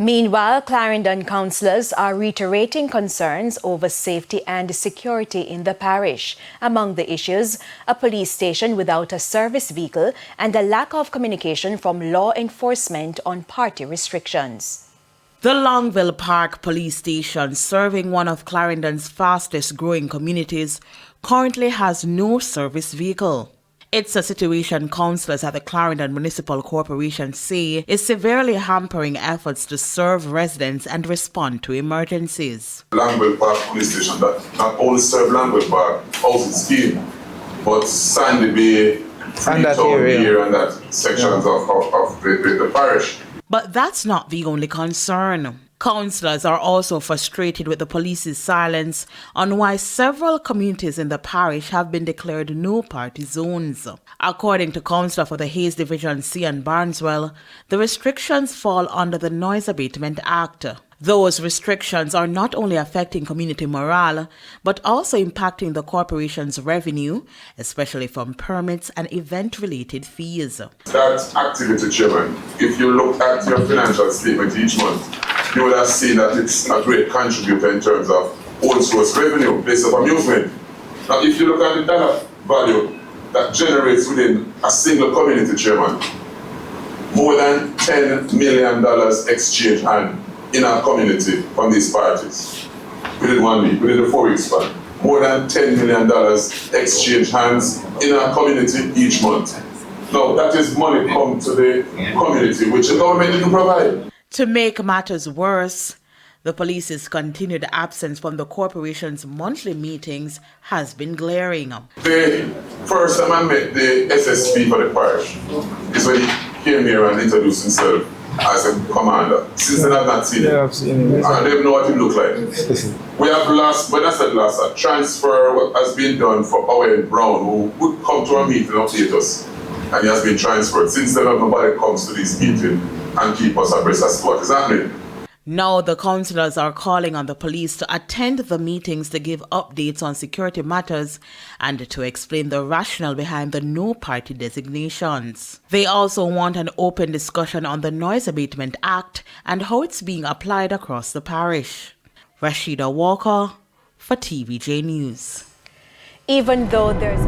Meanwhile, Clarendon councillors are reiterating concerns over safety and security in the parish. Among the issues, a police station without a service vehicle and a lack of communication from law enforcement on party restrictions. The Longville Park Police Station, serving one of Clarendon's fastest growing communities, currently has no service vehicle. It's a situation councillors at the Clarendon Municipal Corporation say is severely hampering efforts to serve residents and respond to emergencies. Longville Park Police Station that not only serve Longville Park housing scheme, but Sandy Bay, Freetown here and that sections of the parish. But that's not the only concern. Councillors are also frustrated with the police's silence on why several communities in the parish have been declared no-party zones. According to Councillor for the Hayes Division C and Barneswell, the restrictions fall under the Noise Abatement Act. Those restrictions are not only affecting community morale, but also impacting the corporation's revenue, especially from permits and event-related fees. That activity, Chairman, if you look at your financial statement each month, you would have seen that it's a great contributor in terms of own source revenue, place of amusement. Now, if you look at the dollar value that generates within a single community, Chairman, more than $10 million exchange hand in our community from these parties within 1 week, within the 4 week span. More than $10 million exchange hands in our community each month. Now, that is money come to the community, which the government didn't provide. To make matters worse, the police's continued absence from the corporation's monthly meetings has been glaring. The first time I met the SSP for the parish is when he came here and introduced himself as a commander. Since then I've not seen him. I don't know what he looked like. We have lost, when I said last, a transfer has been done for Owen Brown, who would come to a meeting and update us. And he has been transferred. Since then nobody comes to this meeting and keep us abreast as to what is happening. Now the councillors are calling on the police to attend the meetings to give updates on security matters and to explain the rationale behind the no-party designations. They also want an open discussion on the Noise Abatement Act and how it's being applied across the parish. Rashida Walker for TVJ News. Even though there's